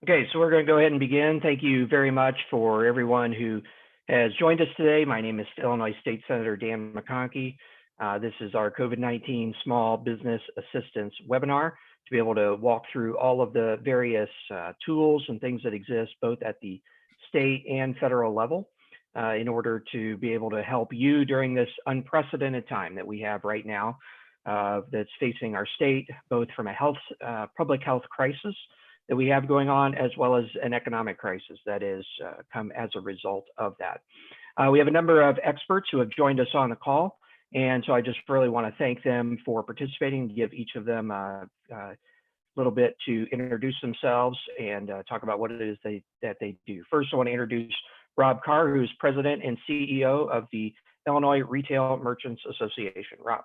Okay, so we're going to go ahead and begin. Thank you very much for everyone who has joined us today. My name is Illinois State Senator Dan McConkey. This is our COVID-19 Small Business Assistance webinar to be able to walk through all of the various tools and things that exist both at the state and federal level in order to be able to help you during this unprecedented time that we have right now that's facing our state, both from a public health crisis that we have going on, as well as an economic crisis that is come as a result of that. We have a number of experts who have joined us on the call, and so I just really want to thank them for participating, give each of them a little bit to introduce themselves and talk about what it is that they do. First, I want to introduce Rob Carr, who is President and CEO of the Illinois Retail Merchants Association. Rob.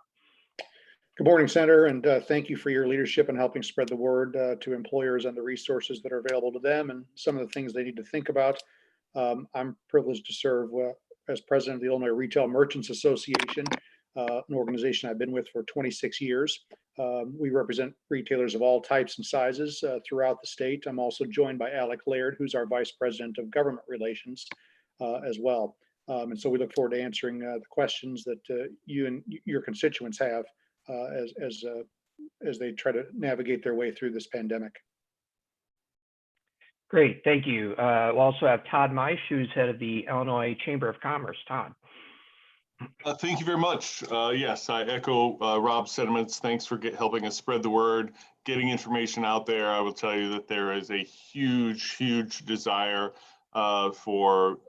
Good morning, Senator, and thank you for your leadership in helping spread the word to employers and the resources that are available to them and some of the things they need to think about. I'm privileged to serve as president of the Illinois Retail Merchants Association, an organization I've been with for 26 years. We represent retailers of all types and sizes throughout the state. I'm also joined by Alec Laird, who's our Vice President of Government Relations as well. And so we look forward to answering the questions that you and your constituents have as they try to navigate their way through this pandemic. Great, thank you. We'll also have Todd Meisch, who's head of the Illinois Chamber of Commerce. Todd. Thank you very much. Yes, I echo Rob's sentiments. Thanks for helping us spread the word, getting information out there. I will tell you that there is a huge desire for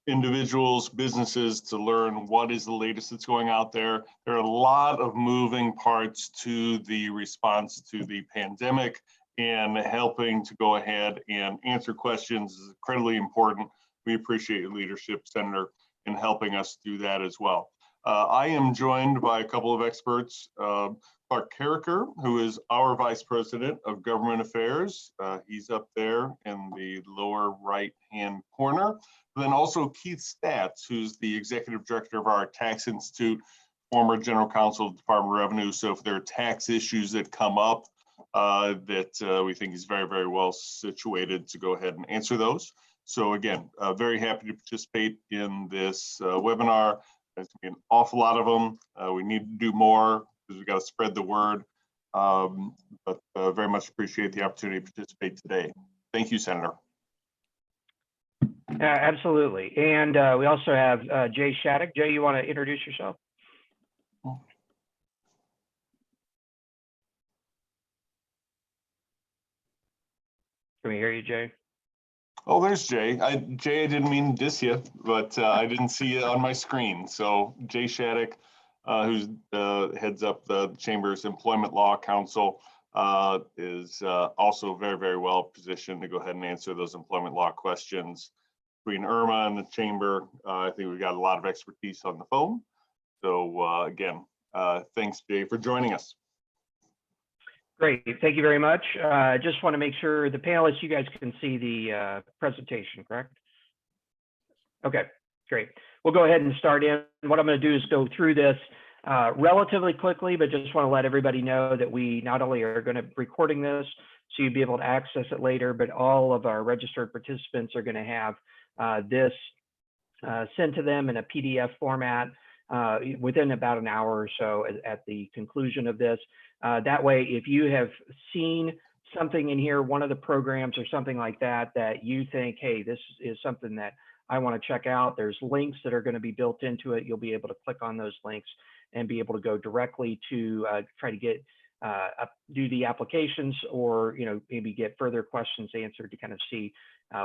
individuals, businesses to learn what is the latest that's going out there. There are a lot of moving parts to the response to the pandemic, and helping to go ahead and answer questions is incredibly important. We appreciate your leadership, Senator, in helping us do that as well. I am joined by a couple of experts, Clark Carricker, who is our Vice President of Government Affairs. He's up there in the lower right-hand corner. Then also Keith Statz, who's the Executive Director of our Tax Institute, former General Counsel of the Department of Revenue. So if there are tax issues that come up that we think is very well situated to go ahead and answer those. So again, very happy to participate in this webinar. There's going to be an awful lot of them. We need to do more because we've got to spread the word. But very much appreciate the opportunity to participate today. Thank you, Senator. Absolutely. And we also have Jay Shattuck. Jay, you want to introduce yourself? Can we hear you, Jay? Oh, there's Jay. Jay, I didn't mean to diss you, but I didn't see it on my screen. So Jay Shattuck, who's heads up the Chamber's Employment Law Council, is also very well positioned to go ahead and answer those employment law questions. Between Irma and the Chamber, I think we've got a lot of expertise on the phone. So again, thanks, Jay, for joining us. Great, thank you very much. I just want to make sure the panelists, you guys can see the presentation, correct? Okay, great. We'll go ahead and start in. What I'm going to do is go through this relatively quickly, but just want to let everybody know that we not only are going to be recording this, so you'll be able to access it later, but all of our registered participants are going to have this sent to them in a PDF format within about an hour or so at the conclusion of this. That way, if you have seen something in here, one of the programs or something like that, that you think, hey, this is something that I want to check out, there's links that are going to be built into it. You'll be able to click on those links and be able to go directly to try to get do the applications, or maybe get further questions answered to kind of see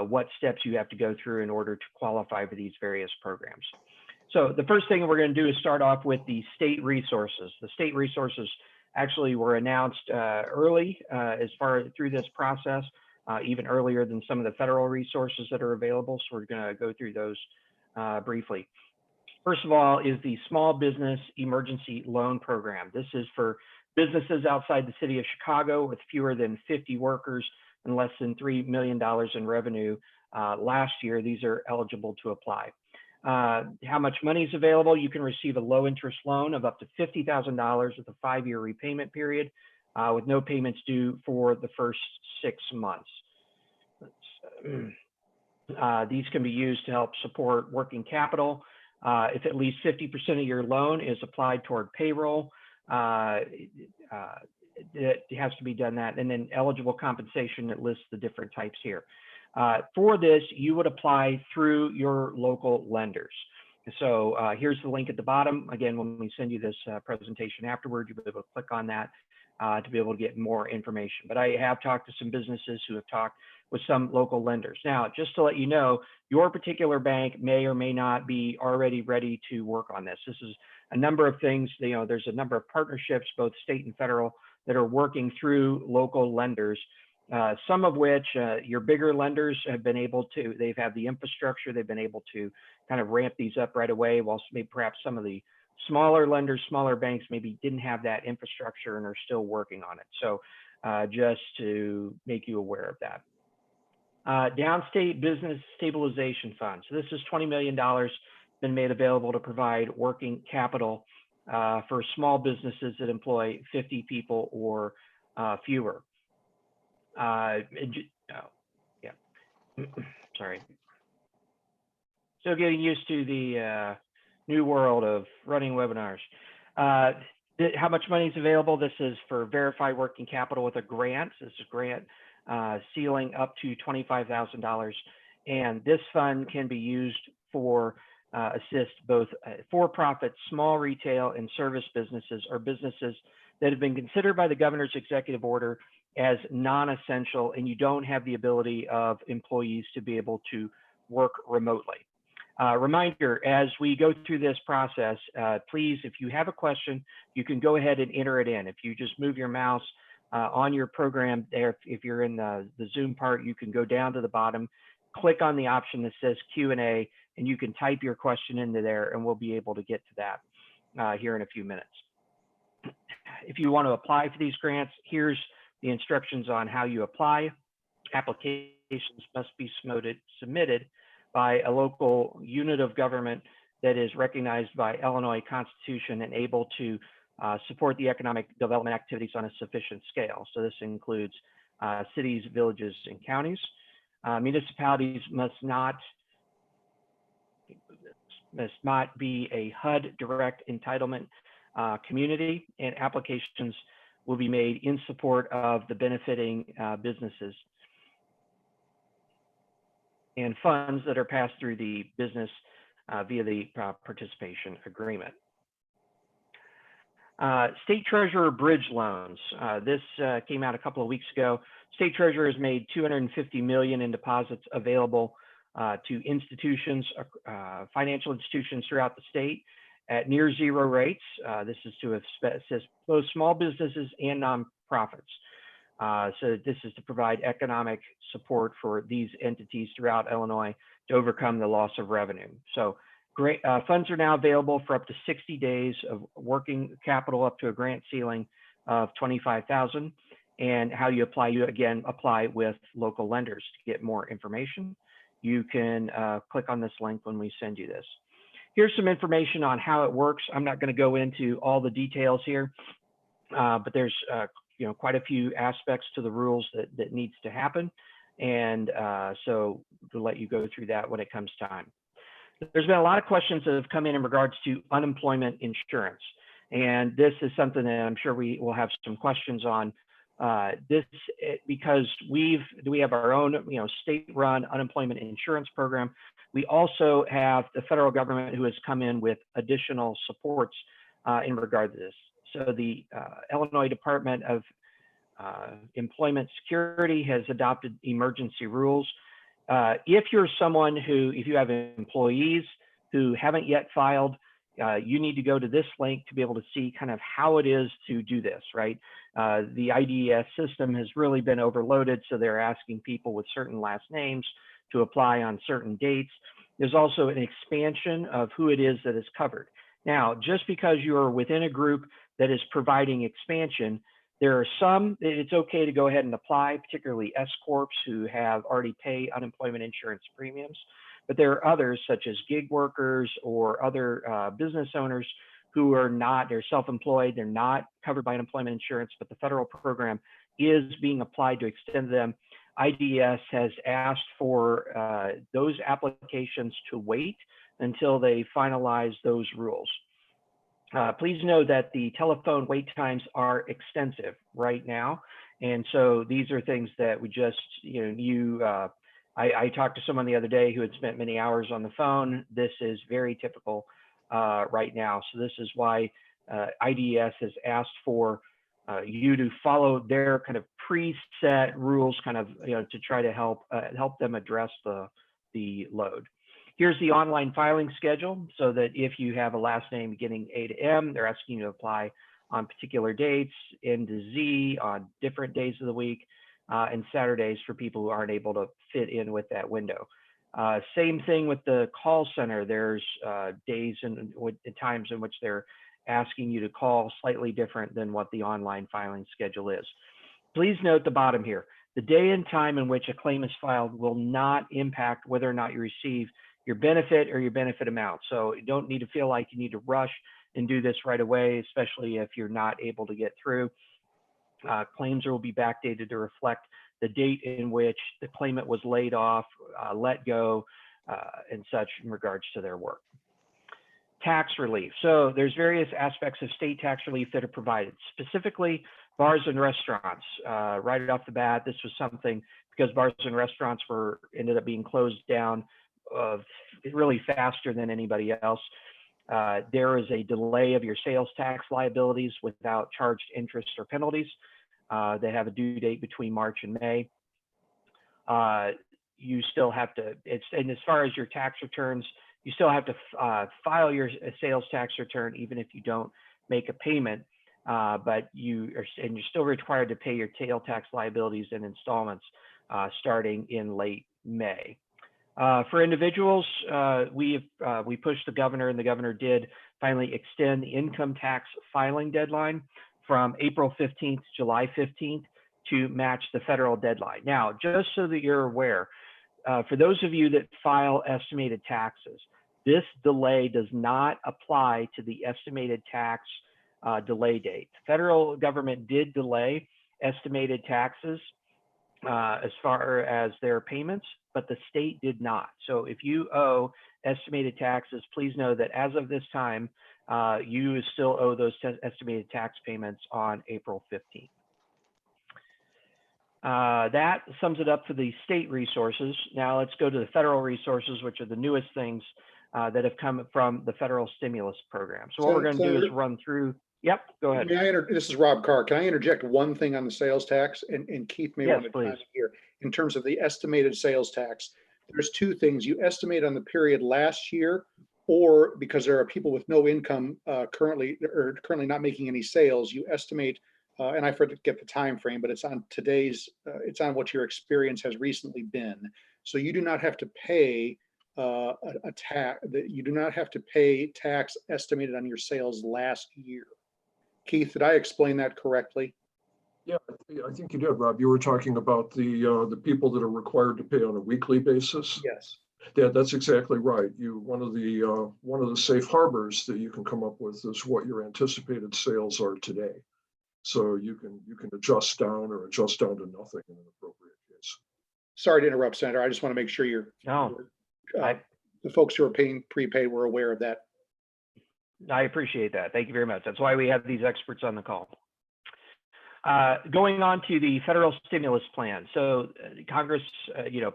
what steps you have to go through in order to qualify for these various programs. So the first thing we're going to do is start off with the state resources. The state resources actually were announced early as far through this process, even earlier than some of the federal resources that are available. So we're going to go through those briefly. First of all is the Small Business Emergency Loan Program. This is for businesses outside the city of Chicago with fewer than 50 workers and less than $3 million in revenue last year. These are eligible to apply. How much money is available? You can receive a low interest loan of up to $50,000 with a 5-year repayment period with no payments due for the first 6 months. These can be used to help support working capital. If at least 50% of your loan is applied toward payroll, it has to be done that. And then eligible compensation, it lists the different types here. For this, you would apply through your local lenders. So here's the link at the bottom. Again, when we send you this presentation afterward, you'll be able to click on that to be able to get more information. But I have talked to some businesses who have talked with some local lenders. Now, just to let you know, your particular bank may or may not be already ready to work on this. This is a number of things, there's a number of partnerships, both state and federal, that are working through local lenders, some of which your bigger lenders have been able to, they've had the infrastructure, they've been able to kind of ramp these up right away, whilst maybe perhaps some of the smaller lenders, smaller banks maybe didn't have that infrastructure and are still working on it. So just to make you aware of that. Downstate Business Stabilization Fund. So this is $20 million been made available to provide working capital for small businesses that employ 50 people or fewer. Sorry. Still getting used to the new world of running webinars. How much money is available? This is for verified working capital with a grant. This is a grant ceiling up to $25,000. And this fund can be used for assist both for-profit, small retail, and service businesses, or businesses that have been considered by the governor's executive order as non-essential, and you don't have the ability of employees to be able to work remotely. Reminder, as we go through this process, please, if you have a question, you can go ahead and enter it in. If you just move your mouse on your program there, if you're in the Zoom part, you can go down to the bottom, click on the option that says Q&A, and you can type your question into there, and we'll be able to get to that here in a few minutes. If you want to apply for these grants, here's the instructions on how you apply. Applications must be submitted by a local unit of government that is recognized by Illinois Constitution and able to support the economic development activities on a sufficient scale. So this includes cities, villages, and counties. Municipalities must not be a HUD direct entitlement community, and applications will be made in support of the benefiting businesses and funds that are passed through the business via the participation agreement. State Treasurer bridge loans. This came out a couple of weeks ago. State Treasurer has made $250 million in deposits available to institutions, financial institutions throughout the state at near zero rates. This is to assist both small businesses and nonprofits. So this is to provide economic support for these entities throughout Illinois to overcome the loss of revenue. So great funds are now available for up to 60 days of working capital up to a grant ceiling of $25,000. And how you apply, you again apply with local lenders. To get more information, you can click on this link when we send you this. Here's some information on how it works. I'm not going to go into all the details here, but there's quite a few aspects to the rules that needs to happen. And so we'll let you go through that when it comes time. There's been a lot of questions that have come in regards to unemployment insurance. And this is something that I'm sure we will have some questions on. Because we have our own state-run unemployment insurance program. We also have the federal government who has come in with additional supports in regard to this. So the Illinois Department of Employment Security has adopted emergency rules. If you're someone if you have employees who haven't yet filed, you need to go to this link to be able to see kind of how it is to do this, right? The IDES system has really been overloaded, so they're asking people with certain last names to apply on certain dates. There's also an expansion of who it is that is covered. Now, just because you're within a group that is providing expansion, there are some that it's okay to go ahead and apply, particularly S Corps who have already paid unemployment insurance premiums. But there are others, such as gig workers or other business owners who are not, they're self-employed, they're not covered by unemployment insurance, but the federal program is being applied to extend them IDS has asked for those applications to wait until they finalize those rules. Please know that the telephone wait times are extensive right now. And so these are things that we just, I talked to someone the other day who had spent many hours on the phone. This is very typical right now. So this is why IDS has asked for you to follow their kind of preset rules, kind of, to try to help them address the load. Here's the online filing schedule, so that if you have a last name beginning A to M, they're asking you to apply on particular dates, N to Z on different days of the week, and Saturdays for people who aren't able to fit in with that window. Same thing with the call center. There's days and times in which they're asking you to call, slightly different than what the online filing schedule is. Please note the bottom here. The day and time in which a claim is filed will not impact whether or not you receive your benefit or your benefit amount. So you don't need to feel like you need to rush and do this right away, especially if you're not able to get through. Claims will be backdated to reflect the date in which the claimant was laid off, let go, and such in regards to their work. Tax relief. So there's various aspects of state tax relief that are provided, specifically bars and restaurants. Right off the bat, this was something, because bars and restaurants ended up being closed down really faster than anybody else. There is a delay of your sales tax liabilities without charged interest or penalties. They have a due date between March and May. You still have to, and as far as your tax returns, you still have to file your sales tax return even if you don't make a payment, but you're still required to pay your tail tax liabilities in installments starting in late May. For individuals, we pushed the governor, and the governor did finally extend the income tax filing deadline from April 15th, July 15th to match the federal deadline. Now, just so that you're aware, for those of you that file estimated taxes, this delay does not apply to the estimated tax delay date. The federal government did delay estimated taxes as far as their payments, but the state did not. So if you owe estimated taxes, please know that as of this time, you still owe those estimated tax payments on April 15th. That sums it up for the state resources. Now let's go to the federal resources, which are the newest things that have come from the federal stimulus program. So what we're going to do is run through. Yep, go ahead. This is Rob Carr. Can I interject one thing on the sales tax? And Keith may want to chime in here. In terms of the estimated sales tax, there's two things. You estimate on the period last year, or because there are people with no income currently not making any sales, you estimate, and I forget the time frame, but it's on today's, it's on what your experience has recently been. So you do not have to pay a tax. You do not have to pay tax estimated on your sales last year. Keith, did I explain that correctly? Yeah, I think you did, Rob. You were talking about the people that are required to pay on a weekly basis. Yes. Yeah, that's exactly right. One of the safe harbors that you can come up with is what your anticipated sales are today. So you can adjust down or adjust down to nothing in an appropriate case. Sorry to interrupt, Senator. I just want to make sure the folks who are paying prepaid were aware of that. I appreciate that. Thank you very much. That's why we have these experts on the call. Going on to the federal stimulus plan. So Congress,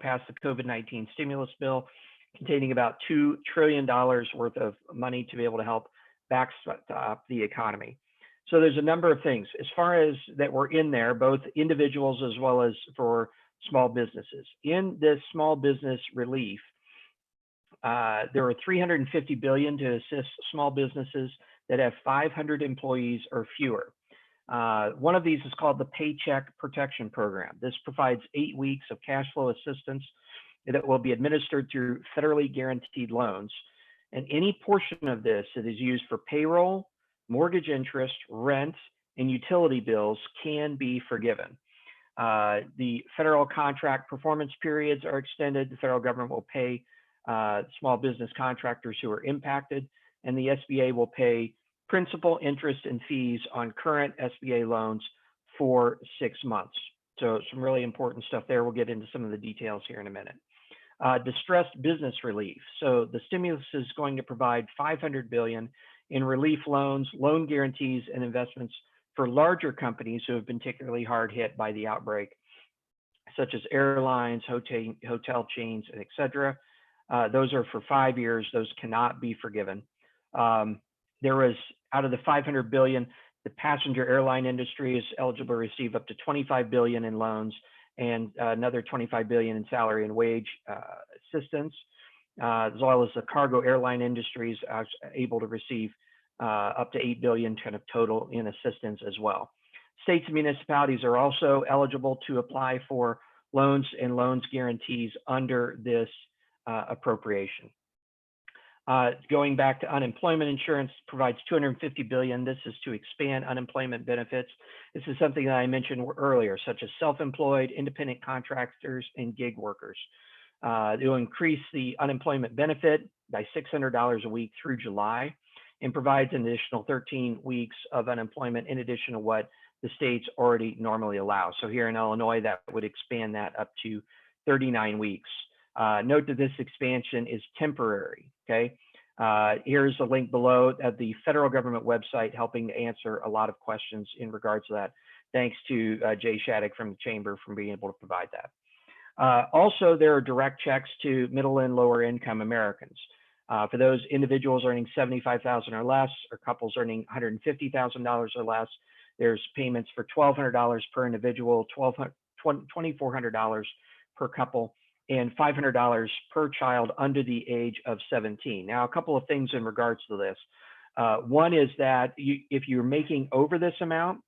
passed the COVID-19 stimulus bill containing about $2 trillion worth of money to be able to help backstop the economy. So there's a number of things as far as that were in there, both individuals as well as for small businesses. In this small business relief, there are $350 billion to assist small businesses that have 500 employees or fewer. One of these is called the Paycheck Protection Program. This provides 8 weeks of cash flow assistance that will be administered through federally guaranteed loans. And any portion of this that is used for payroll, mortgage interest, rent, and utility bills can be forgiven. The federal contract performance periods are extended. The federal government will pay small business contractors who are impacted, and the SBA will pay principal, interest, and fees on current SBA loans for 6 months. So some really important stuff there. We'll get into some of the details here in a minute. Distressed business relief. So the stimulus is going to provide $500 billion in relief loans, loan guarantees, and investments for larger companies who have been particularly hard hit by the outbreak, such as airlines, hotel chains, et cetera. Those are for 5 years. Those cannot be forgiven. There was, out of the $500 billion, the passenger airline industry is eligible to receive up to $25 billion in loans and another $25 billion in salary and wage assistance, as well as the cargo airline industries are able to receive up to $8 billion kind of total in assistance as well. States and municipalities are also eligible to apply for loans and loans guarantees under this appropriation. Going back to unemployment insurance provides $250 billion. This is to expand unemployment benefits. This is something that I mentioned earlier, such as self-employed, independent contractors, and gig workers. It will increase the unemployment benefit by $600 a week through July and provides an additional 13 weeks of unemployment in addition to what the states already normally allow. So here in Illinois, that would expand that up to 39 weeks. Note that this expansion is temporary, okay? Here's a link below at the federal government website helping to answer a lot of questions in regards to that. Thanks to Jay Shattuck from the Chamber for being able to provide that. Also, there are direct checks to middle and lower income Americans. For those individuals earning $75,000 or less, or couples earning $150,000 or less, there's payments for $1,200 per individual, $2,400 per couple, and $500 per child under the age of 17. Now, a couple of things in regards to this. One is that if you're making over this amount,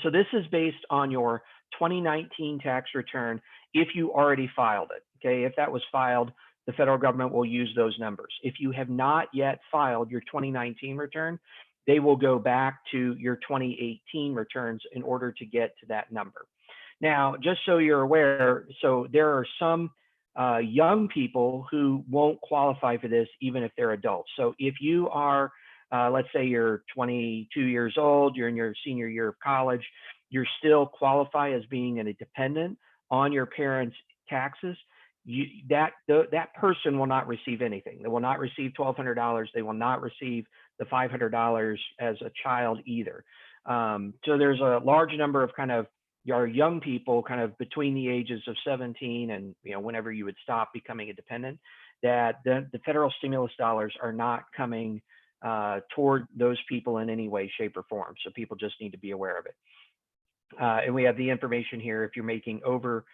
so this is based on your 2019 tax return if you already filed it, okay? If that was filed, the federal government will use those numbers. If you have not yet filed your 2019 return, they will go back to your 2018 returns in order to get to that number. Now, just so you're aware, so there are some young people who won't qualify for this even if they're adults. So if you are, let's say you're 22 years old, you're in your senior year of college, you still qualify as being a dependent on your parents' taxes, that person will not receive anything. They will not receive $1,200. They will not receive the $500 as a child either. So there's a large number of kind of our young people kind of between the ages of 17 and whenever you would stop becoming a dependent, that the federal stimulus dollars are not coming toward those people in any way, shape, or form. So people just need to be aware of it. And we have the information here if you're making over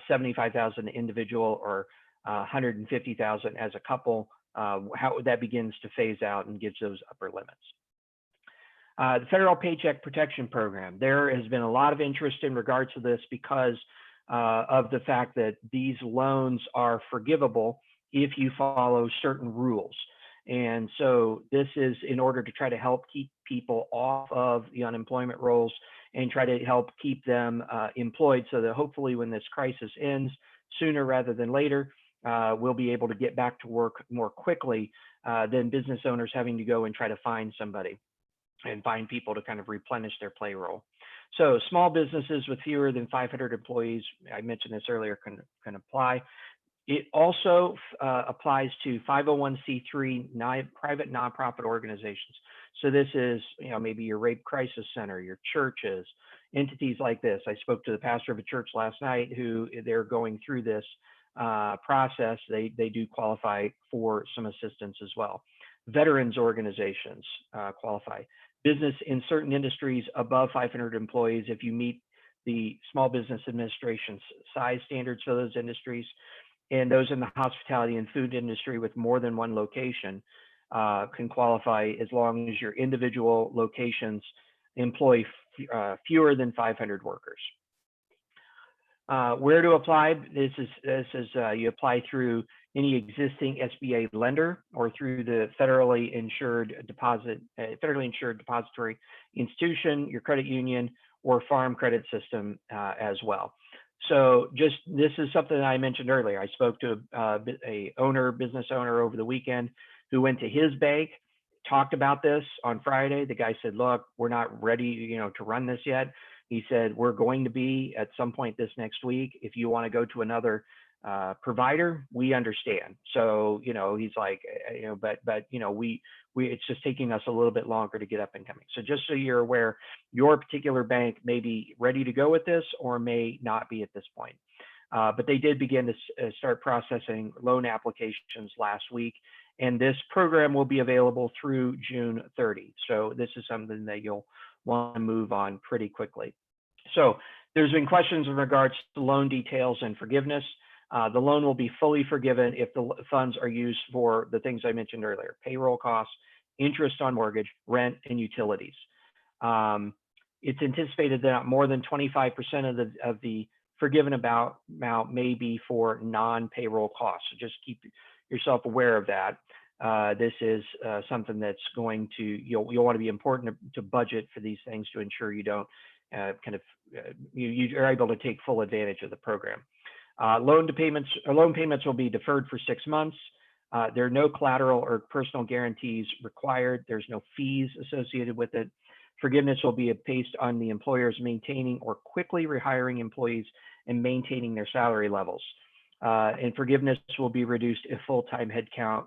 75,000 individual or 150,000 as a couple, how that begins to phase out and gives those upper limits. The Federal Paycheck Protection Program, there has been a lot of interest in regards to this because of the fact that these loans are forgivable if you follow certain rules. And so this is in order to try to help keep people off of the unemployment rolls and try to help keep them employed so that hopefully when this crisis ends sooner rather than later, we'll be able to get back to work more quickly than business owners having to go and try to find somebody and find people to kind of replenish their payroll. So small businesses with fewer than 500 employees, I mentioned this earlier, can apply. It also applies to 501c3 private nonprofit organizations. So this is, maybe your rape crisis center, your churches, entities like this. I spoke to the pastor of a church last night who they're going through this process. They do qualify for some assistance as well. Veterans organizations qualify. Business in certain industries above 500 employees, if you meet the Small Business Administration's size standards for those industries, and those in the hospitality and food industry with more than one location can qualify as long as your individual locations employ fewer than 500 workers. Where to apply? This is you apply through any existing SBA lender or through the federally insured depository institution, your credit union, or farm credit system as well. So this is something that I mentioned earlier. I spoke to a business owner over the weekend who went to his bank, talked about this on Friday. The guy said, look, we're not ready, to run this yet. He said, we're going to be at some point this next week. If you want to go to another provider, we understand. So, he's like, but it's just taking us a little bit longer to get up and coming. So just so you're aware, your particular bank may be ready to go with this or may not be at this point. But they did begin to start processing loan applications last week, and this program will be available through June 30. So this is something that you'll want to move on pretty quickly. So there's been questions in regards to loan details and forgiveness. The loan will be fully forgiven if the funds are used for the things I mentioned earlier: payroll costs, interest on mortgage, rent, and utilities. It's anticipated that more than 25% of the forgiven amount may be for non-payroll costs. So just keep yourself aware of that. This is something that's going to, you'll want to be important to budget for these things to ensure you don't you are able to take full advantage of the program. Loan payments will be deferred for 6 months. There are no collateral or personal guarantees required. There's no fees associated with it. Forgiveness will be based on the employers maintaining or quickly rehiring employees and maintaining their salary levels. And forgiveness will be reduced if full-time headcount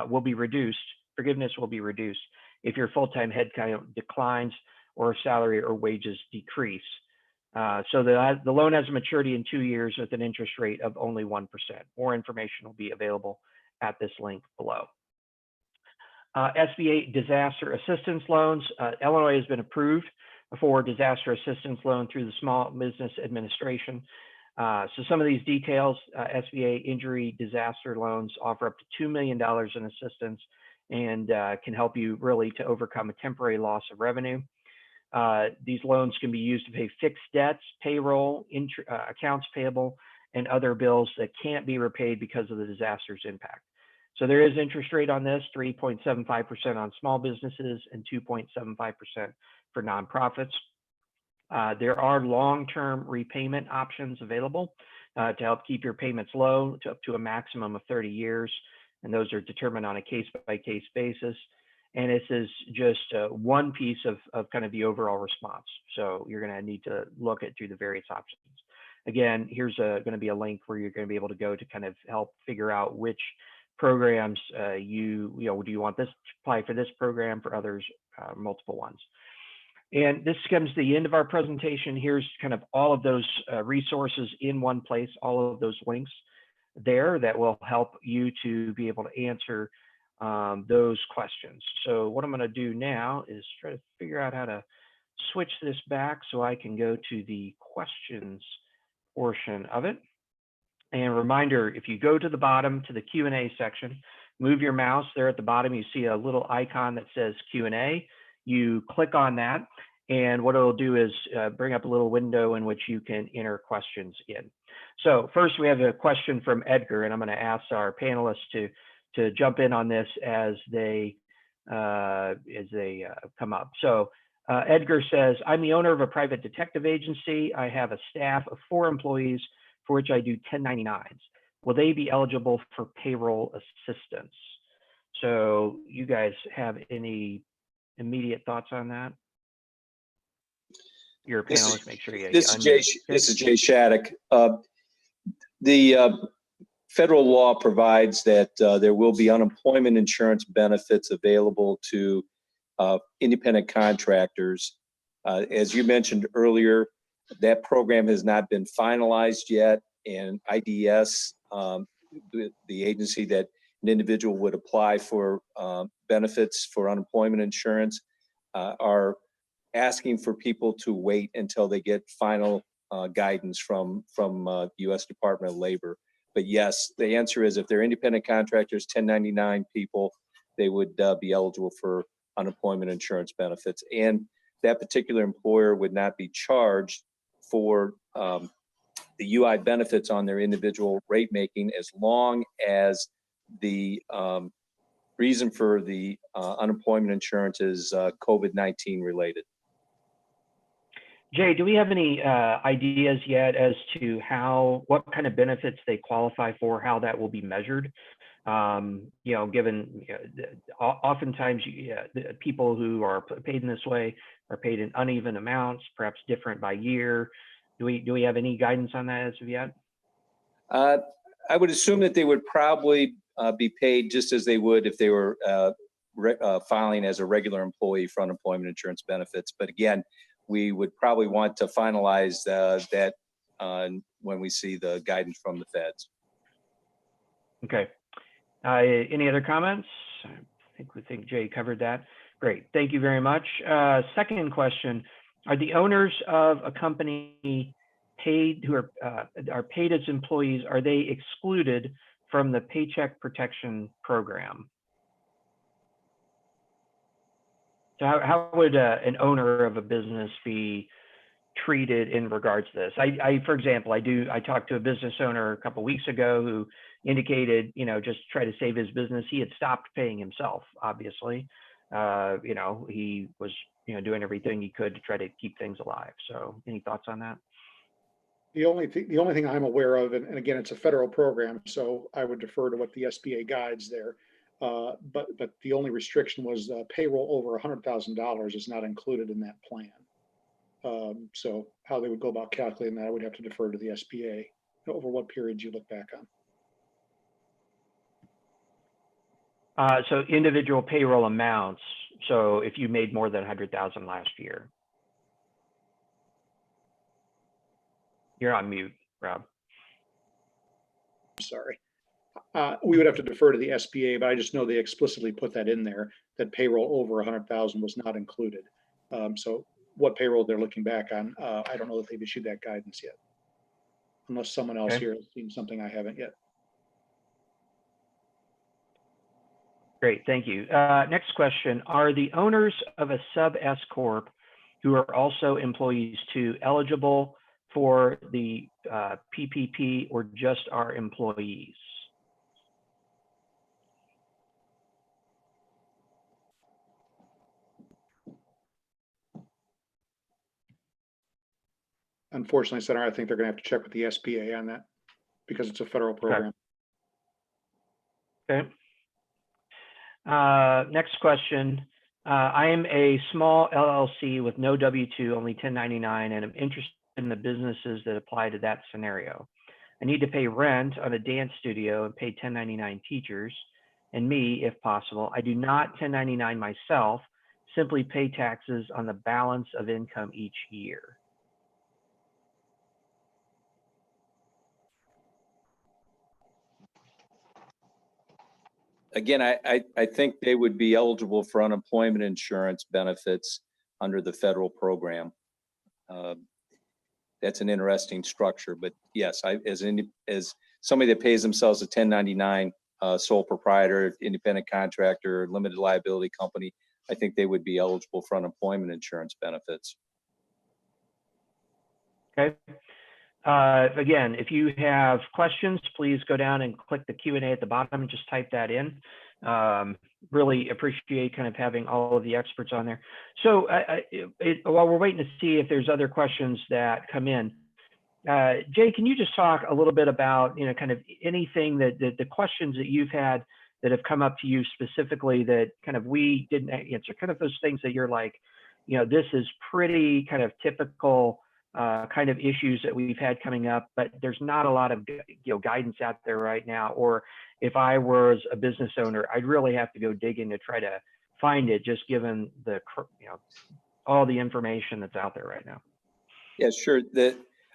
will be reduced. Forgiveness will be reduced if your full-time headcount declines or salary or wages decrease. So the loan has a maturity in 2 years with an interest rate of only 1%. More information will be available at this link below. SBA disaster assistance loans. Illinois has been approved for disaster assistance loan through the Small Business Administration. So some of these details: SBA injury disaster loans offer up to $2 million in assistance and can help you really to overcome a temporary loss of revenue. These loans can be used to pay fixed debts, payroll, accounts payable, and other bills that can't be repaid because of the disaster's impact. So there is interest rate on this, 3.75% on small businesses and 2.75% for nonprofits. There are long-term repayment options available to help keep your payments low to up to a maximum of 30 years. And those are determined on a case-by-case basis. And this is just one piece of kind of the overall response. So you're going to need to look at through the various options. Again, here's going to be a link where you're going to be able to go to kind of help figure out which programs do you want this to apply for this program, for others, multiple ones. And this comes to the end of our presentation. Here's kind of all of those resources in one place, all of those links there that will help you to be able to answer those questions. So what I'm going to do now is try to figure out how to switch this back so I can go to the questions portion of it. And reminder, if you go to the bottom to the Q&A section, move your mouse there at the bottom, you see a little icon that says Q&A. You click on that, and what it'll do is bring up a little window in which you can enter questions in. So first we have a question from Edgar, and I'm going to ask our panelists to jump in on this as they come up. So Edgar says, I'm the owner of a private detective agency. I have a staff of 4 employees for which I do 1099s. Will they be eligible for payroll assistance? So you guys have any immediate thoughts on that? Your panelists, make sure you This is Jay Shattuck. The federal law provides that there will be unemployment insurance benefits available to independent contractors. As you mentioned earlier, that program has not been finalized yet, and IDS, the agency that an individual would apply for benefits for unemployment insurance, are asking for people to wait until they get final guidance from the U.S. Department of Labor. But yes, the answer is if they're independent contractors, 1099 people, they would be eligible for unemployment insurance benefits. And that particular employer would not be charged for the UI benefits on their individual rate making, as long as the reason for the unemployment insurance is COVID-19 related. Jay, do we have any ideas yet as to what kind of benefits they qualify for, how that will be measured? Given oftentimes the people who are paid in this way are paid in uneven amounts, perhaps different by year. Do we have any guidance on that as of yet? I would assume that they would probably be paid just as they would if they were filing as a regular employee for unemployment insurance benefits. But again, we would probably want to finalize that when we see the guidance from the feds. Okay. Any other comments? I think Jay covered that. Great. Thank you very much. Second question: are the owners of a company paid who are paid as employees? Are they excluded from the Paycheck Protection Program? So how would an owner of a business be treated in regards to this? For example, I talked to a business owner a couple of weeks ago who indicated, just try to save his business. He had stopped paying himself, obviously. He was, doing everything he could to try to keep things alive. So any thoughts on that? The only thing I'm aware of, and again, it's a federal program, so I would defer to what the SBA guides there. But the only restriction was payroll over $100,000 is not included in that plan. So how they would go about calculating that, I would have to defer to the SBA over what periods you look back on. So individual payroll amounts. So if you made more than 100,000 last year. You're on mute, Rob. I'm sorry. We would have to defer to the SBA, but I just know they explicitly put that in there, that payroll over 100,000 was not included. So what payroll they're looking back on, I don't know that they've issued that guidance yet, unless someone else here has seen something I haven't yet. Great, thank you. Next question: are the owners of a sub-S corp who are also employees too eligible for the PPP, or just our employees? Unfortunately, Senator, I think they're going to have to check with the SBA on that because it's a federal program. Okay. Next question. I am a small LLC with no W-2, only 1099, and I'm interested in the businesses that apply to that scenario. I need to pay rent on a dance studio and pay 1099 teachers and me, if possible. I do not 1099 myself, simply pay taxes on the balance of income each year. Again, I think they would be eligible for unemployment insurance benefits under the federal program. That's an interesting structure, but yes, as somebody that pays themselves a 1099 sole proprietor, independent contractor, limited liability company, I think they would be eligible for unemployment insurance benefits. Okay. Again, if you have questions, please go down and click the Q&A at the bottom and just type that in. Really appreciate kind of having all of the experts on there. So while we're waiting to see if there's other questions that come in, Jay, can you just talk a little bit about, kind of anything that the questions that you've had that have come up to you specifically that kind of we didn't answer, kind of those things that you're like, this is pretty kind of typical kind of issues that we've had coming up, but there's not a lot of guidance out there right now. Or if I was a business owner, I'd really have to go digging to try to find it, just given the all the information that's out there right now. Yeah, sure.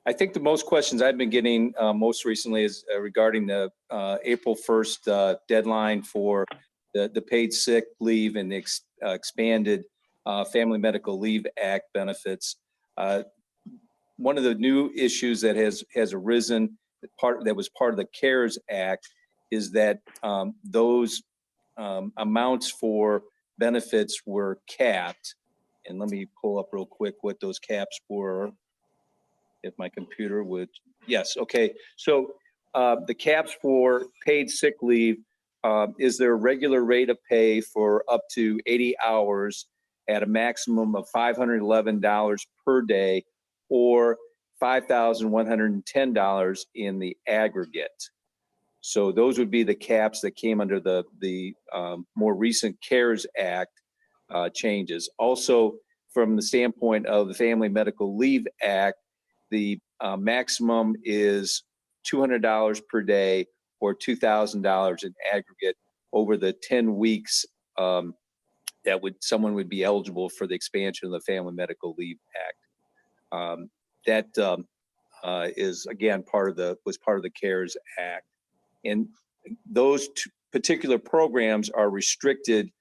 I think the most questions I've been getting most recently is regarding the April 1st deadline for the paid sick leave and the expanded Family Medical Leave Act benefits. One of the new issues that has arisen, that was part of the CARES Act, is that those amounts for benefits were capped. And let me pull up real quick what those caps were, if my computer would. Yes, okay. So the caps for paid sick leave is their regular rate of pay for up to 80 hours at a maximum of $511 per day, or $5,110 in the aggregate. So those would be the caps that came under the more recent CARES Act changes. Also, from the standpoint of the Family Medical Leave Act, the maximum is $200 per day or $2,000 in aggregate over the 10 weeks that someone would be eligible for the expansion of the Family Medical Leave Act. That is again was part of the CARES Act, and those particular programs are restricted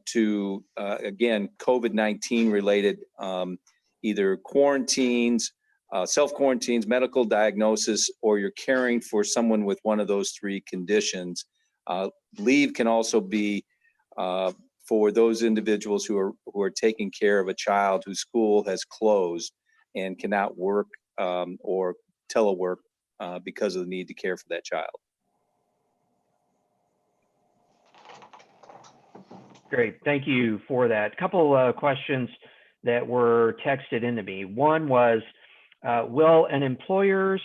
to again COVID-19 related either quarantines, self-quarantines, medical diagnosis, or you're caring for someone with one of those three conditions. Leave can also be for those individuals who are taking care of a child whose school has closed and cannot work or telework because of the need to care for that child. Great, thank you for that. Couple questions that were texted into me. One was, will an employer's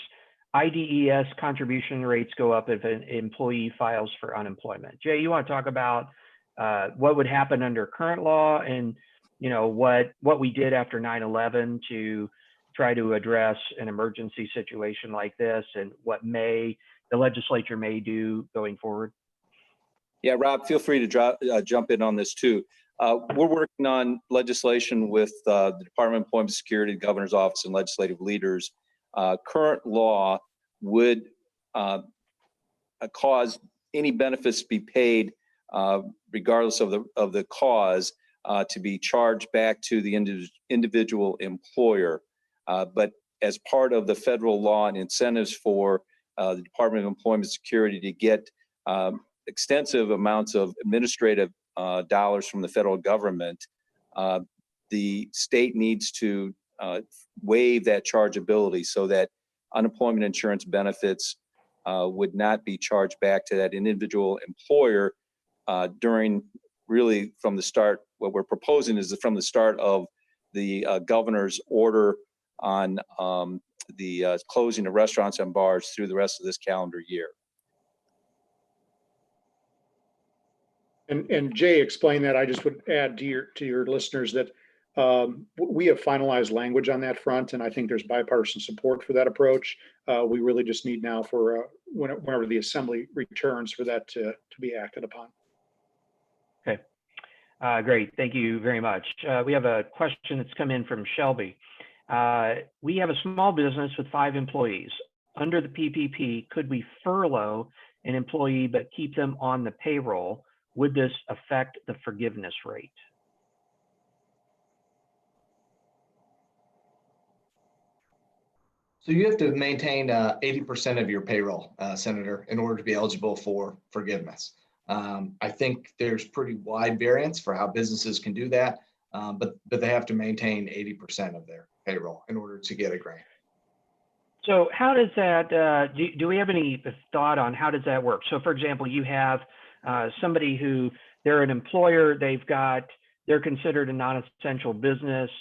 IDES contribution rates go up if an employee files for unemployment? Jay, you want to talk about what would happen under current law and what we did after 9/11 to try to address an emergency situation like this, and what the legislature may do going forward? Yeah, Rob, feel free to jump in on this too. We're working on legislation with the Department of Employment Security, the Governor's Office, and legislative leaders. Current law would cause any benefits to be paid, regardless of the cause, to be charged back to the individual employer. But as part of the federal law and incentives for the Department of Employment Security to get extensive amounts of administrative dollars from the federal government, the state needs to waive that chargeability so that unemployment insurance benefits would not be charged back to that individual employer during really from the start. What we're proposing is from the start of the governor's order on the closing of restaurants and bars through the rest of this calendar year. And Jay explained that. I just would add to your listeners that we have finalized language on that front, and I think there's bipartisan support for that approach. We really just need now for whenever the assembly returns for that to be acted upon. Okay, great. Thank you very much. We have a question that's come in from Shelby. We have a small business with 5 employees. Under the PPP, could we furlough an employee but keep them on the payroll? Would this affect the forgiveness rate? So you have to maintain 80% of your payroll, Senator, in order to be eligible for forgiveness. I think there's pretty wide variance for how businesses can do that, but they have to maintain 80% of their payroll in order to get a grant. So how does that, do we have any thought on how does that work? So for example, you have somebody who they're an employer, they're considered a non-essential business.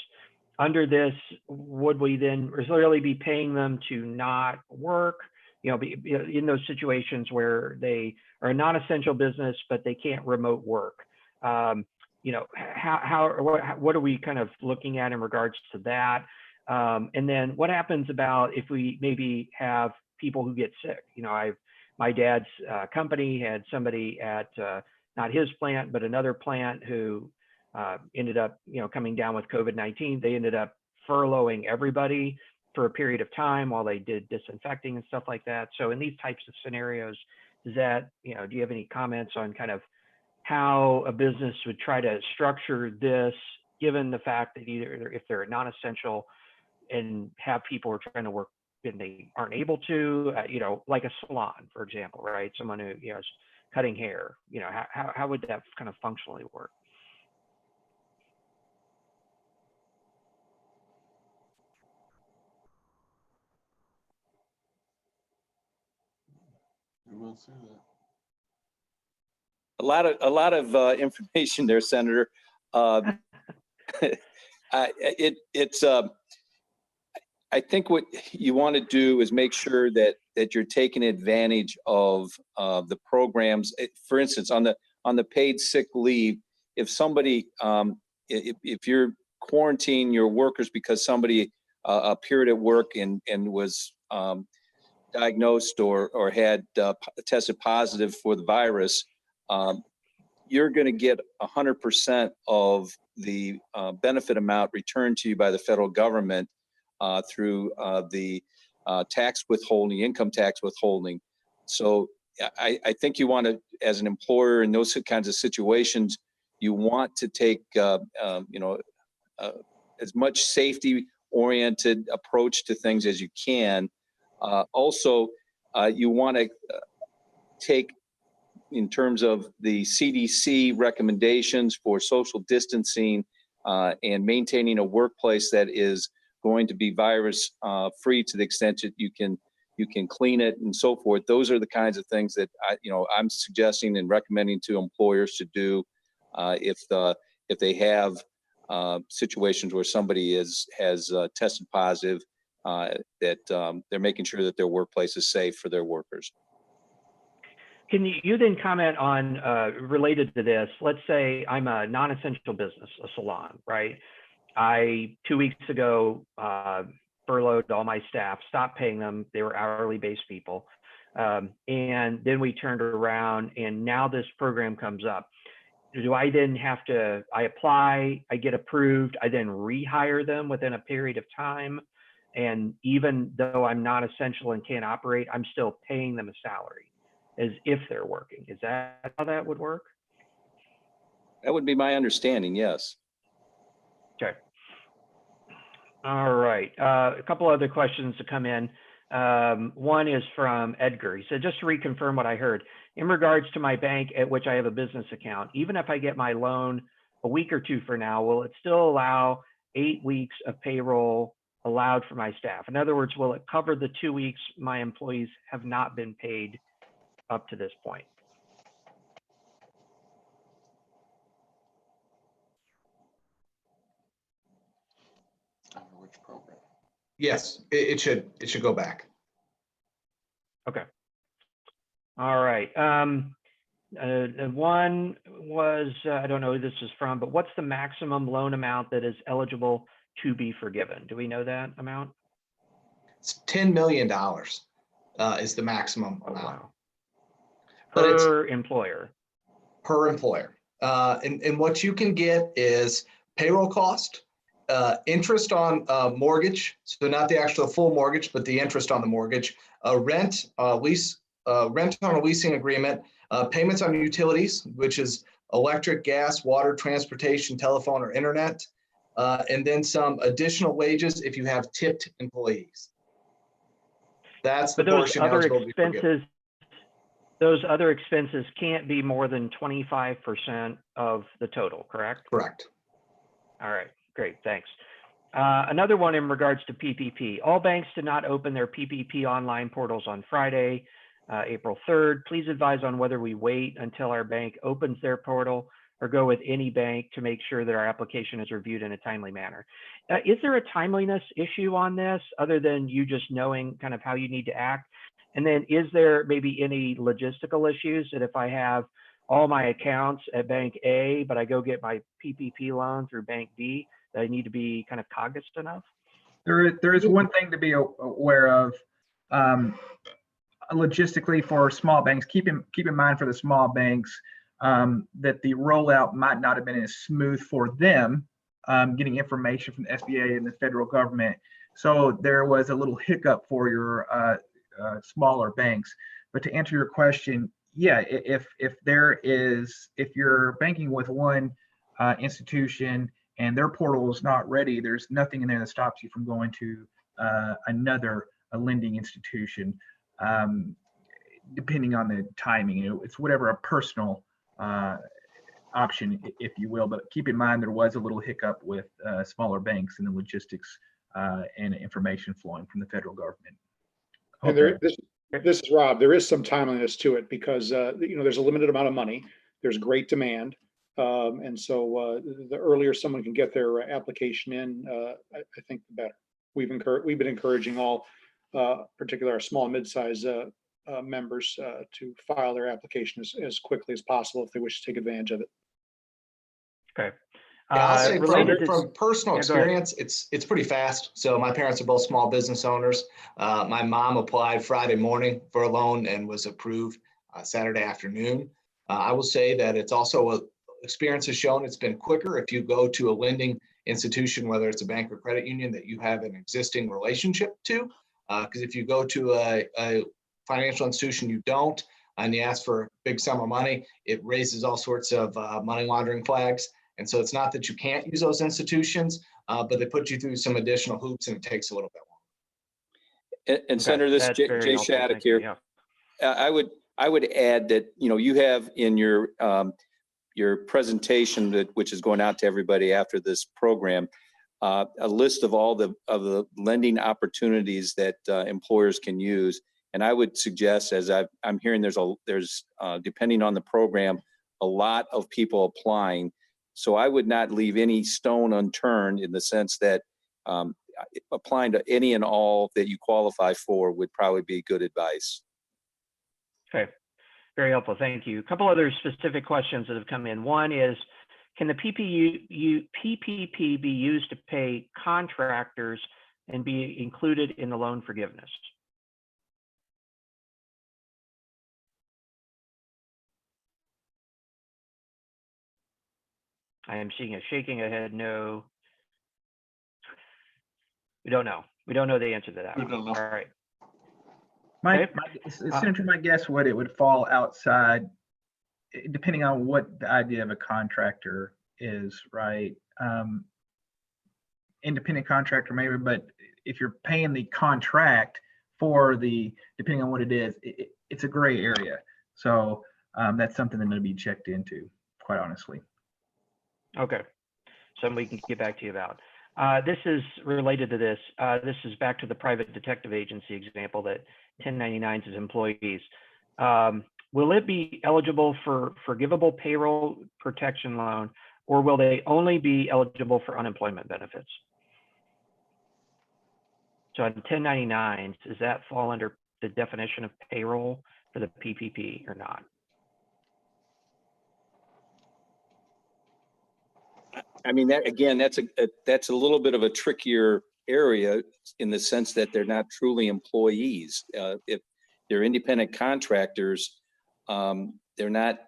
Under this, would we then really be paying them to not work? In those situations where they are a non-essential business, but they can't remote work. What are we kind of looking at in regards to that? And then what happens about if we maybe have people who get sick? My dad's company had somebody at not his plant, but another plant who ended up, coming down with COVID-19. They ended up furloughing everybody for a period of time while they did disinfecting and stuff like that. So in these types of scenarios, do you have any comments on kind of how a business would try to structure this, given the fact that either if they're non-essential and have people who are trying to work and they aren't able to, like a salon, for example, right? Someone who is cutting hair, how would that kind of functionally work? Who wants to do that? A lot of information there, Senator. I think what you want to do is make sure that you're taking advantage of the programs. For instance, on the paid sick leave, if somebody, if you're quarantining your workers because somebody appeared at work and was diagnosed or had tested positive for the virus, you're going to get 100% of the benefit amount returned to you by the federal government through the tax withholding, income tax withholding. So I think you want to, as an employer in those kinds of situations, you want to take as much safety-oriented approach to things as you can. Also, you want to take, in terms of the CDC recommendations for social distancing and maintaining a workplace that is going to be virus free to the extent that you can clean it and so forth. Those are the kinds of things that I'm suggesting and recommending to employers to do if they have situations where somebody has tested positive, that they're making sure that their workplace is safe for their workers. Can you then comment on, related to this, let's say I'm a non-essential business, a salon, right? 2 weeks ago, furloughed all my staff, stopped paying them. They were hourly based people. And then we turned around and now this program comes up. Do I then I apply, I get approved, I then rehire them within a period of time? And even though I'm not essential and can't operate, I'm still paying them a salary as if they're working. Is that how that would work? That would be my understanding, yes. Okay. All right. A couple other questions to come in. One is from Edgar. He said, just to reconfirm what I heard, in regards to my bank at which I have a business account, even if I get my loan a week or two for now, will it still allow 8 weeks of payroll allowed for my staff? In other words, will it cover the 2 weeks my employees have not been paid up to this point? Which program? Yes, it should go back. Okay. All right. One was, I don't know who this is from, but what's the maximum loan amount that is eligible to be forgiven? Do we know that amount? It's $10 million is the maximum Oh, amount. wow. But it's Per employer. per employer. And what you can get is payroll cost, interest on mortgage, so not the actual full mortgage, but the interest on the mortgage, rent, lease, rent on a leasing agreement, payments on utilities, which is electric, gas, water, transportation, telephone, or internet, and then some additional wages if you have tipped employees. That's the But those portion other eligible to be forgiven. expenses, those other expenses can't be more than 25% of the total, correct? Correct. All right, great, thanks. Another one in regards to PPP. All banks did not open their PPP online portals on Friday, April 3rd. Please advise on whether we wait until our bank opens their portal or go with any bank to make sure that our application is reviewed in a timely manner. Is there a timeliness issue on this other than you just knowing kind of how you need to act? And then is there maybe any logistical issues that if I have all my accounts at bank A, but I go get my PPP loan through bank B, that I need to be kind of cognizant of? There is one thing to be aware of. Logistically for small banks, keep in mind for the small banks that the rollout might not have been as smooth for them getting information from the SBA and the federal government. So there was a little hiccup for your smaller banks. But to answer your question, yeah, if you're banking with one institution and their portal is not ready, there's nothing in there that stops you from going to another lending institution. Depending on the timing, it's whatever a personal option, if you will. But keep in mind there was a little hiccup with smaller banks and the logistics and information flowing from the federal government. And this is Rob. There is some timeliness to it because there's a limited amount of money. There's great demand, and so the earlier someone can get their application in, I think the better. we've been encouraging all, particularly our small and mid-size members, to file their application as quickly as possible if they wish to take advantage of it. Okay. Yeah, I'll say Related to- from personal Yeah, go ahead. experience, it's pretty fast. So my parents are both small business owners. My mom applied Friday morning for a loan and was approved Saturday afternoon. I will say that it's also experience has shown it's been quicker if you go to a lending institution, whether it's a bank or credit union that you have an existing relationship to. Because if you go to a financial institution you don't, and you ask for a big sum of money, it raises all sorts of money laundering flags. And so it's not that you can't use those institutions, but they put you through some additional hoops and it takes a little bit longer. And Senator, this is very Jay helpful. Shattuck Thank you. here. Yeah. I would add that, you have in your presentation which is going out to everybody after this program, a list of all the lending opportunities that employers can use. And I would suggest, as I'm hearing, there's depending on the program, a lot of people applying. So I would not leave any stone unturned in the sense that applying to any and all that you qualify for would probably be good advice. Okay, very helpful. Thank you. A couple other specific questions that have come in. One is, can the PPP be used to pay contractors and be included in the loan forgiveness? I am seeing a shaking of head. No. We don't know. We don't know the answer to that. We don't know. All right. My Senator, my guess would it would fall outside, depending on what the idea of a contractor is, right? Independent contractor maybe, but if you're paying the contract for depending on what it is, it's a gray area. So that's something that may be checked into, quite honestly. Okay. Something we can get back to you about. This is related to this. This is back to the private detective agency example that 1099s as employees. Will it be eligible for forgivable payroll protection loan, or will they only be eligible for unemployment benefits? So on 1099s, does that fall under the definition of payroll for the PPP or not? I mean, that again, that's a little bit of a trickier area in the sense that they're not truly employees. If they're independent contractors, they're not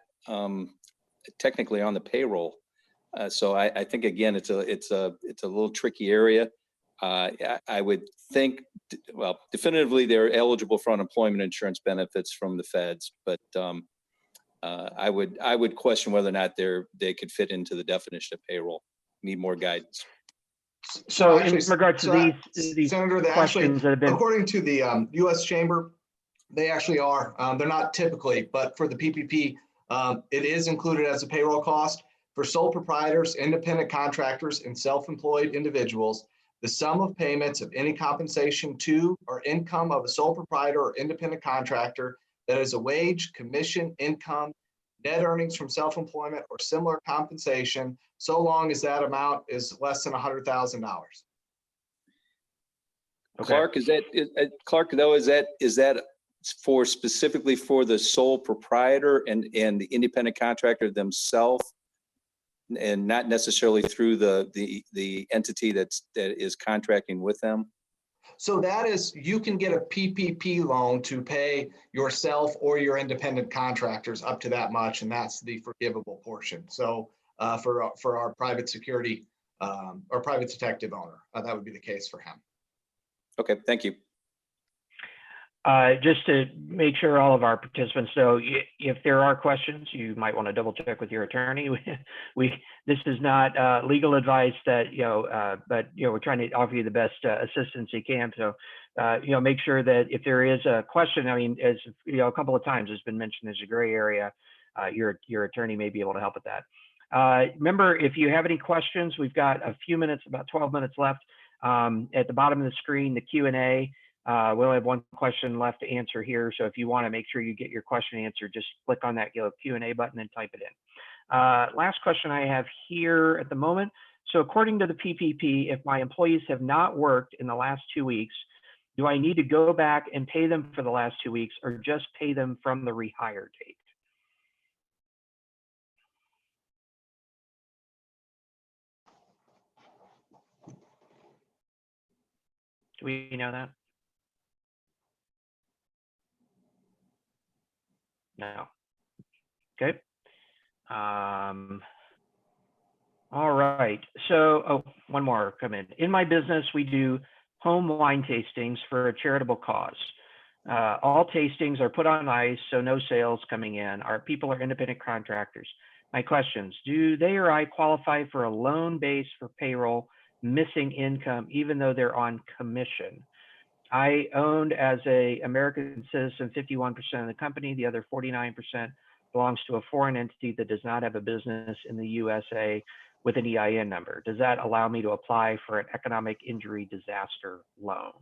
technically on the payroll. So I think again, it's a little tricky area. I would think, well, definitively they're eligible for unemployment insurance benefits from the feds, but I would question whether or not they could fit into the definition of payroll. Need more guidance. So in regards to these Senator, they questions that have been, according to the U.S. Chamber, they actually are. They're not typically, but for the PPP, it is included as a payroll cost for sole proprietors, independent contractors, and self-employed individuals. The sum of payments of any compensation to or income of a sole proprietor or independent contractor that is a wage, commission, income, net earnings from self-employment, or similar compensation, so long as that amount is less than $100,000. okay. Clark, Clark, though, is that for specifically for the sole proprietor and the independent contractor themselves, and not necessarily through the entity that is contracting with them? So that is, you can get a PPP loan to pay yourself or your independent contractors up to that much, and that's the forgivable portion. So for our private security or private detective owner, that would be the case for him. Okay, thank you. Just to make sure all of our participants know, if there are questions, you might want to double check with your attorney. This is not legal advice that, but, we're trying to offer you the best assistance you can. So, make sure that if there is a question, I mean, as a couple of times it's been mentioned, there's a gray area, your attorney may be able to help with that. Remember, if you have any questions, we've got a few minutes, about 12 minutes left. At the bottom of the screen, the Q&A. We only have one question left to answer here. So if you want to make sure you get your question answered, just click on that yellow Q&A button and type it in. Last question I have here at the moment. So according to the PPP, if my employees have not worked in the last 2 weeks, do I need to go back and pay them for the last 2 weeks or just pay them from the rehire date? Do we know that? No. Okay. All right. So, oh, one more come in. In my business, we do home wine tastings for a charitable cause. All tastings are put on ice, so no sales coming in. Our people are independent contractors. My questions, do they or I qualify for a loan base for payroll, missing income, even though they're on commission? I owned as a American citizen 51% of the company. The other 49% belongs to a foreign entity that does not have a business in the USA with an EIN number. Does that allow me to apply for an economic injury disaster loan?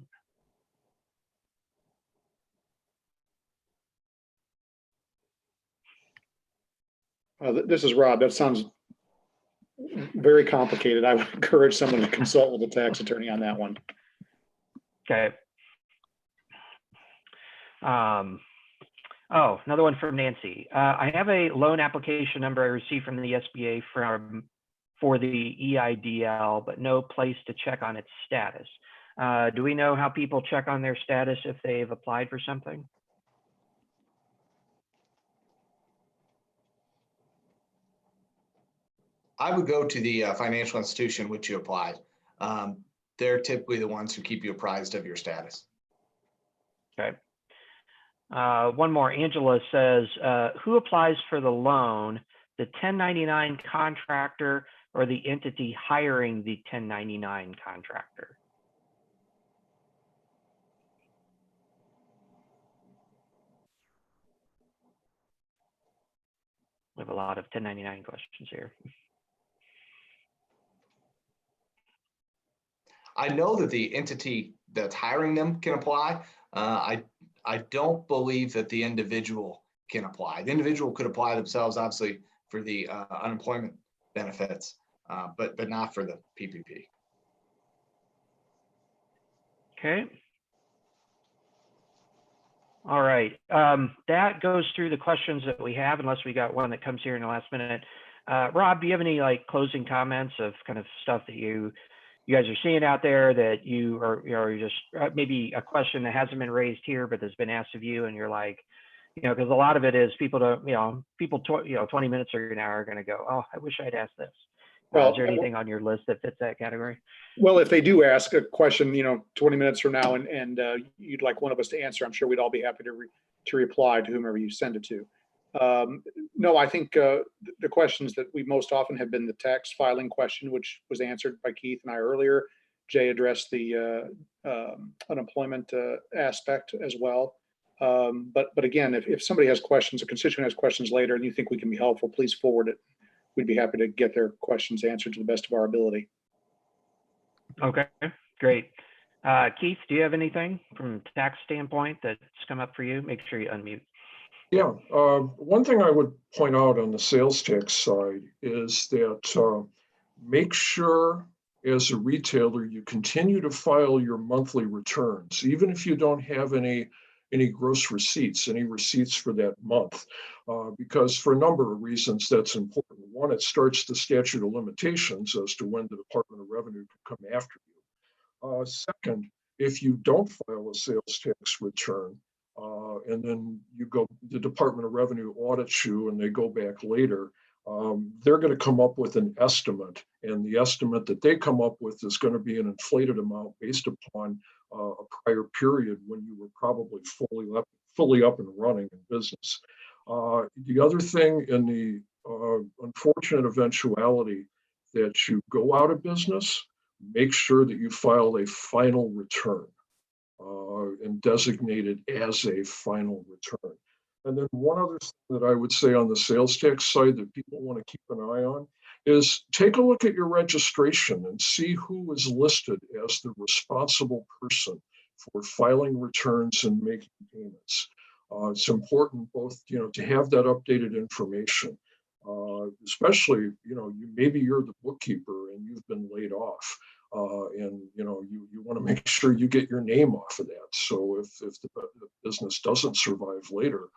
This is Rob. That sounds very complicated. I would encourage someone to consult with a tax attorney on that one. Okay. Oh, another one from Nancy. I have a loan application number I received from the SBA for the EIDL, but no place to check on its status. Do we know how people check on their status if they've applied for something? I would go to the financial institution which you applied. They're typically the ones who keep you apprised of your status. Okay. One more. Angela says, who applies for the loan, the 1099 contractor or the entity hiring the 1099 contractor? We have a lot of 1099 questions here. I know that the entity that's hiring them can apply. I don't believe that the individual can apply. The individual could apply themselves, obviously, for the unemployment benefits, but not for the PPP. Okay. All right. That goes through the questions that we have, unless we got one that comes here in the last minute. Rob, do you have any like closing comments of kind of stuff that you guys are seeing out there that you are just maybe a question that hasn't been raised here, but that's been asked of you, and you're like, because a lot of it is people don't, people, 20 minutes or an hour are going to go, oh, I wish I'd asked this. Well, is there anything on your list that fits that category? Well, if they do ask a question, 20 minutes from now, and you'd like one of us to answer, I'm sure we'd all be happy to reply to whomever you send it to. No, I think the questions that we most often have been the tax filing question, which was answered by Keith and I earlier. Jay addressed the unemployment aspect as well. But again, if somebody has questions, a constituent has questions later, and you think we can be helpful, please forward it. We'd be happy to get their questions answered to the best of our ability. Okay, great. Keith, do you have anything from a tax standpoint that's come up for you? Make sure you unmute. Yeah, one thing I would point out on the sales tax side is that make sure as a retailer you continue to file your monthly returns, even if you don't have any gross receipts, any receipts for that month, because for a number of reasons that's important. One, it starts the statute of limitations as to when the Department of Revenue can come after you. Second, if you don't file a sales tax return, and then the Department of Revenue audits you and they go back later, they're going to come up with an estimate, and the estimate that they come up with is going to be an inflated amount based upon a prior period when you were probably fully up and running in business. The other thing, in the unfortunate eventuality that you go out of business, make sure that you file a final return and designate it as a final return. And then one other thing that I would say on the sales tax side that people want to keep an eye on is take a look at your registration and see who is listed as the responsible person for filing returns and making payments. It's important both, to have that updated information, especially, maybe you're the bookkeeper and you've been laid off. And you want to make sure you get your name off of that. So if the business doesn't survive later,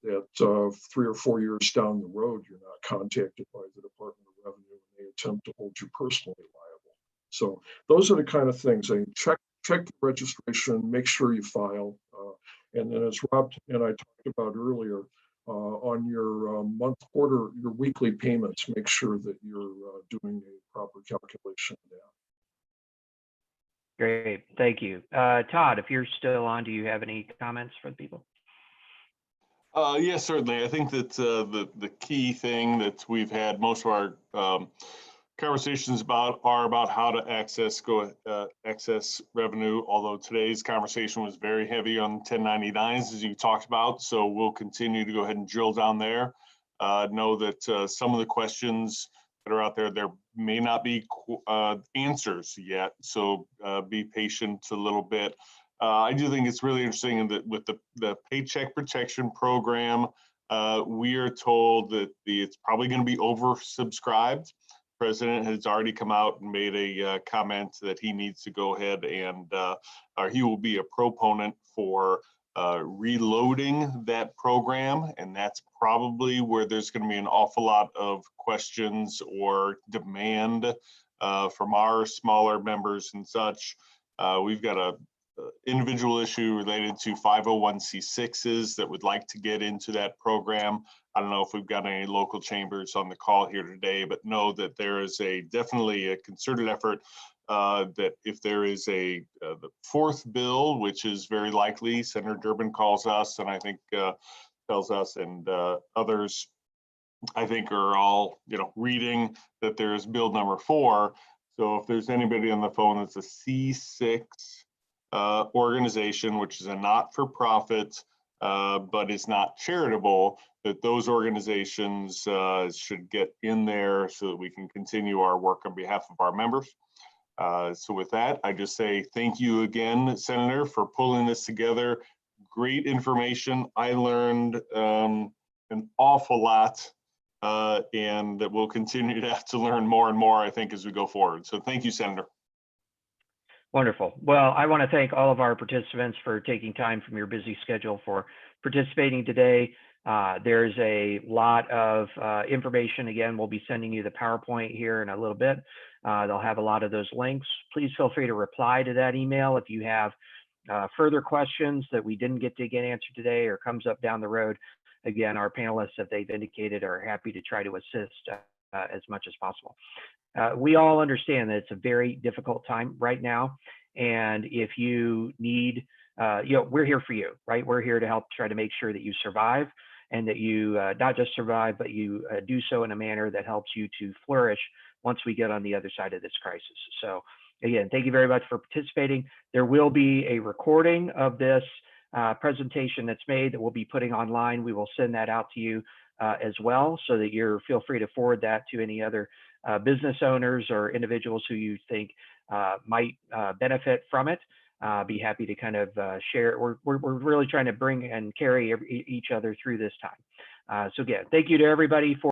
that 3 or 4 years down the road, you're not contacted by the Department of Revenue and they attempt to hold you personally liable. So those are the kind of things. I mean, check the registration, make sure you file, and then as Rob and I talked about earlier, on your your weekly payments, make sure that you're doing a proper calculation of that. Great, thank you. Todd, if you're still on, do you have any comments for the people? Yes, certainly. I think that the key thing that we've had most of our conversations are about how to access revenue, although today's conversation was very heavy on 1099s, as you talked about. So we'll continue to go ahead and drill down there. Know that some of the questions that are out there, there may not be answers yet. So be patient a little bit. I do think it's really interesting that with the Paycheck Protection Program, we are told that it's probably going to be oversubscribed. President has already come out and made a comment that he needs to go ahead and or he will be a proponent for reloading that program, and that's probably where there's going to be an awful lot of questions or demand from our smaller members and such. We've got a individual issue related to 501c6s that would like to get into that program. I don't know if we've got any local chambers on the call here today, but know that there is definitely a concerted effort that if there is the fourth bill, which is very likely, Senator Durbin calls us and I think tells us, and others I think are all reading that there is bill number 4. So if there's anybody on the phone that's a C6 organization, which is a not-for-profit, but is not charitable, that those organizations should get in there so that we can continue our work on behalf of our members. So with that, I just say thank you again, Senator, for pulling this together. Great information. I learned an awful lot, and that we'll continue to have to learn more and more, I think, as we go forward. So thank you, Senator. Wonderful. Well, I want to thank all of our participants for taking time from your busy schedule for participating today. There's a lot of information. Again, we'll be sending you the PowerPoint here in a little bit. They'll have a lot of those links. Please feel free to reply to that email if you have further questions that we didn't get answered today or comes up down the road. Again, our panelists, if they've indicated, are happy to try to assist as much as possible. We all understand that it's a very difficult time right now. And if you need, we're here for you, right? We're here to help try to make sure that you survive and that you not just survive, but you do so in a manner that helps you to flourish once we get on the other side of this crisis. So again, thank you very much for participating. There will be a recording of this presentation that's made that we'll be putting online. We will send that out to you as well, so that feel free to forward that to any other business owners or individuals who you think might benefit from it. Be happy to kind of share. We're really trying to bring and carry each other through this time. So again, thank you to everybody for